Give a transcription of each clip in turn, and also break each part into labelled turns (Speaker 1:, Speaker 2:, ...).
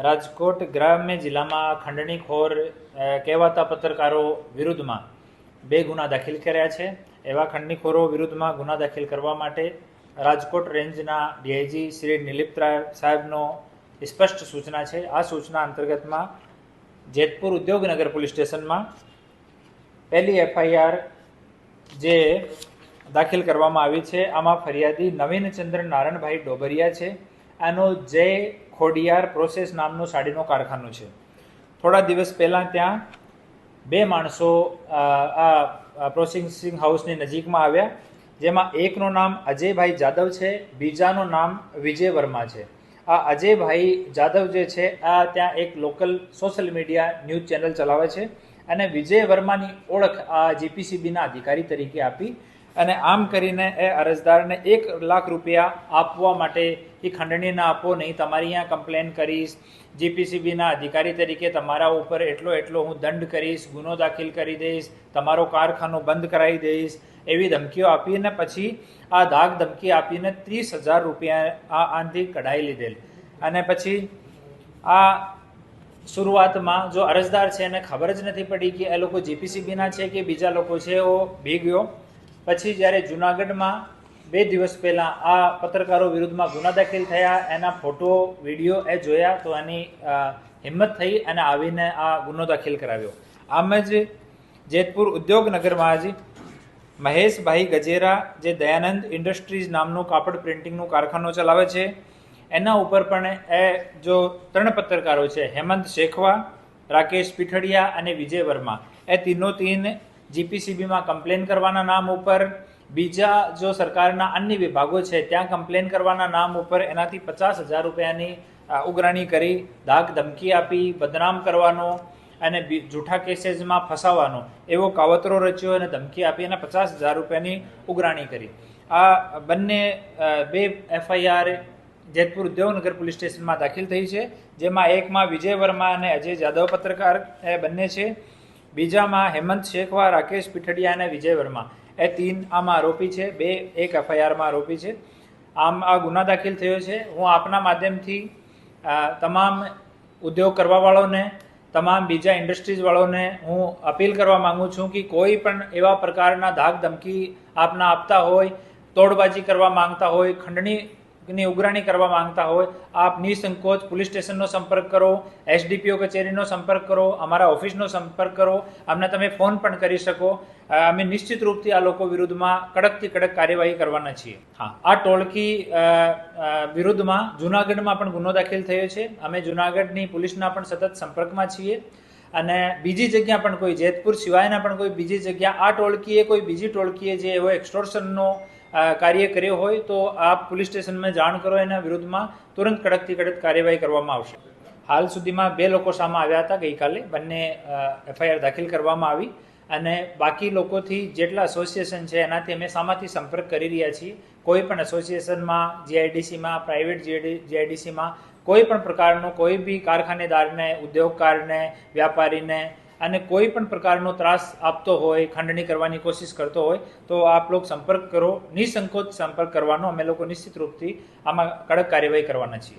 Speaker 1: રાજકોટ ગ્રામ્ય જિલ્લામાં ખંડણીખોર કહેવાતા પત્રકારો વિરુદ્ધમાં 2 ગુના દાખલ કર્યા છે। એવા ખંડણીખોરો વિરુદ્ધમાં ગુના દાખલ કરવા માટે રાજકોટ રેન્જના ડીઆઈજી શ્રી નિલિપ્તરાય સાહેબનો સ્પષ્ટ સૂચના છે। આ સૂચના અંતર્ગતમાં જેતપુર ઉદ્યોગનગર પોલીસ સ્ટેશનમાં પહેલી એફઆઈઆર જે દાખલ કરવામાં આવી છે આમાં ફરિયાદી નવીનચંદ્ર નારણભાઈ ડોબરિયા છે। આનો જય ખોડિયાર પ્રોસેસ નામનું સાડીનો કારખાનું છે। થોડા દિવસ પહેલાં ત્યાં 2 માણસો આ પ્રોસેસિંગ હાઉસની નજીકમાં આવ્યા, જેમાં એકનું નામ અજયભાઈ જાદવ છે, બીજાનું નામ વિજય વર્મા છે। આ અજયભાઈ જાદવ જે છે આ ત્યાં એક local social media news channel ચલાવે છે અને વિજય વર્માની ઓળખ આ જીપીસીબીના અધિકારી તરીકે આપી અને આમ કરીને એ અરજદારને 1 લાખ રૂપિયા આપવા માટે કે ખંડણી ના આપો નહીં, તમારી અહીંયા કમ્પ્લેન કરીશ, જીપીસીબીના અધિકારી તરીકે તમારા ઉપર એટલો હું દંડ કરીશ, ગુનો દાખલ કરી દઈશ, તમારો કારખાનો બંધ કરાવી દઈશ, એવી ધમકીઓ આપીને પછી આ ધાક ધમકી આપીને 30,000 રૂપિયા આનાથી કઢાઈ લીધેલ। અને પછી આ શરૂઆતમાં જો અરજદાર છે એને ખબર જ નથી પડી કે એ લોકો જીપીસીબીના છે કે બીજા લોકો છે, એવો ભી ગયો। પછી જ્યારે જૂનાગઢમાં 2 દિવસ પહેલાં આ પત્રકારો વિરુદ્ધમાં ગુના દાખલ થયા, એના ફોટો વિડીયો એ જોયા તો એની હિંમત થઈ અને આવીને આ ગુનો દાખલ કરાવ્યો। આમ જ જેતપુર ઉદ્યોગનગરમાં જ મહેશભાઈ ગજેરા જે દયાનંદ ઇન્ડસ્ટ્રીઝ નામનું કાપડ પ્રિન્ટિંગનું કારખાનું ચલાવે છે, એના ઉપર પણ એ જો 3 પત્રકારો છે, હેમંત શેખવા, રાકેશ પીઠડિયા અને વિજય વર્મા, એ ત્રણે જીપીસીબીમાં કમ્પ્લેન કરવાના નામ ઉપર, બીજા જો સરકારના અન્ય વિભાગો છે ત્યાં કમ્પ્લેન કરવાના નામ ઉપર એનાથી 50,000 રૂપિયાની ઉઘરાણી કરી, ધાક ધમકી આપી, બદનામ કરવાનો અને જૂઠા કેસીસમાં ફસાવાનો એવો કાવતરો રચ્યો અને ધમકી આપી અને 50,000 રૂપિયાની ઉઘરાણી કરી। આ બંને 2 એફઆઈઆર જેતપુર ઉદ્યોગનગર પોલીસ સ્ટેશનમાં દાખલ થઈ છે, જેમાં એકમાં વિજય વર્મા અને અજય જાદવ પત્રકાર એ બંને છે, બીજામાં હેમંત શેખવા, રાકેશ પીઠડિયા અને વિજય વર્મા એ 3 આમાં આરોપી છે, 1 એફઆઈઆરમાં આરોપી છે। આમ આ ગુના દાખલ થયો છે। હું આપના માધ્યમથી તમામ ઉદ્યોગ કરવાવાળોને, તમામ બીજા ઇન્ડસ્ટ્રીઝવાળોને હું અપીલ કરવા માગું છું કે કોઈ પણ એવા પ્રકારના ધાક ધમકી આપના આપતા હોય, તોડબાજી કરવા માંગતા હોય, ખંડણીની ઉઘરાણી કરવા માંગતા હોય, આપ નિસંકોચ પોલીસ સ્ટેશનનો સંપર્ક કરો, એસડીપીઓ કચેરીનો સંપર્ક કરો, અમારા ઓફિસનો સંપર્ક કરો, અમને તમે ફોન પણ કરી શકો। અમે નિશ્ચિત રૂપથી આ લોકો વિરુદ્ધમાં કડકથી કડક કાર્યવાહી કરવાના છીએ। હા, આ ટોળકી વિરુદ્ધમાં જૂનાગઢમાં પણ ગુનો દાખલ થયો છે। અમે જૂનાગઢની પોલીસના પણ સતત સંપર્કમાં છીએ અને બીજી જગ્યા પણ કોઈ જેતપુર સિવાયના પણ કોઈ બીજી જગ્યા આ ટોળકીએ કોઈ બીજી ટોળકીએ જે એવો એક્સટોર્શનનો કાર્ય કર્યો હોય તો આપ પોલીસ સ્ટેશનમાં જાણ કરો, એના વિરુદ્ધમાં તુરંત કડકથી કડક કાર્યવાહી કરવામાં આવશે। હાલ સુધીમાં 2 લોકો સામે આવ્યા હતા, ગઈકાલે બંને એફઆઈઆર દાખલ કરવામાં આવી અને બાકી લોકોથી જેટલા એસોસિએશન છે એનાથી અમે સામાથી સંપર્ક કરી રહ્યા છીએ। કોઈ પણ એસોસિએશનમાં, જીઆઈડીસીમાં, પ્રાઇવેટ જીઆઈડીસીમાં કોઈ પણ પ્રકારનો કોઈ બી કારખાનેદારને, ઉદ્યોગકારને, વ્યાપારીને અને કોઈ પણ પ્રકારનો ત્રાસ આપતો હોય, ખંડણી કરવાની કોશિશ કરતો હોય તો આપ લોકો સંપર્ક કરો, નિસંકોચ સંપર્ક કરવાનો। અમે લોકો નિશ્ચિત રૂપથી આમાં કડક કાર્યવાહી કરવાના છીએ।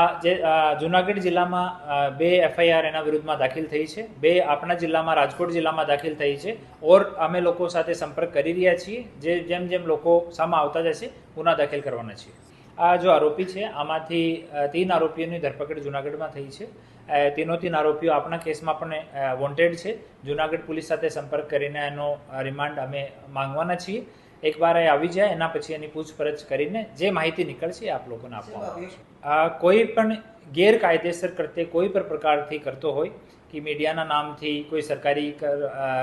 Speaker 1: આ જે જૂનાગઢ જિલ્લામાં 2 એફઆઈઆર એના વિરુદ્ધમાં દાખલ થઈ છે, 2 આપણા જિલ્લામાં રાજકોટ જિલ્લામાં દાખલ થઈ છે ઓર અમે લોકો સાથે સંપર્ક કરી રહ્યા છીએ। જેમ લોકો સામે આવતા જશે ગુના દાખલ કરવાના છીએ। આ જો આરોપી છે આમાંથી 3 આરોપીઓની ધરપકડ જૂનાગઢમાં થઈ છે। 3 આરોપીઓ આપણા કેસમાં પણ વોન્ટેડ છે। જૂનાગઢ પોલીસ સાથે સંપર્ક કરીને એનો રિમાન્ડ અમે માંગવાના છીએ। એકવાર એ આવી જાય એના પછી એની પૂછપરછ કરીને જે માહિતી નીકળશે એ આપ લોકોને આપવામાં આવશે। કોઈ પણ ગેરકાયદેસર કરતે કોઈ પણ પ્રકારથી કરતો હોય કે મીડિયાના નામથી, કોઈ સરકારી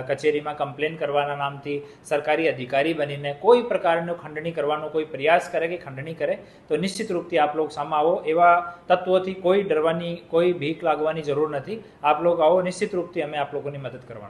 Speaker 1: કચેરીમાં કમ્પ્લેન કરવાના નામથી, સરકારી અધિકારી બનીને કોઈ પ્રકારનો ખંડણી કરવાનો કોઈ પ્રયાસ કરે કે ખંડણી કરે તો નિશ્ચિત રૂપથી આપ લોકો સામે આવો। એવા તત્વોથી કોઈ ડરવાની, કોઈ ભીખ લાગવાની જરૂર નથી। આપ લોકો આવો, નિશ્ચિત રૂપથી અમે આપ લોકોની મદદ કરવાના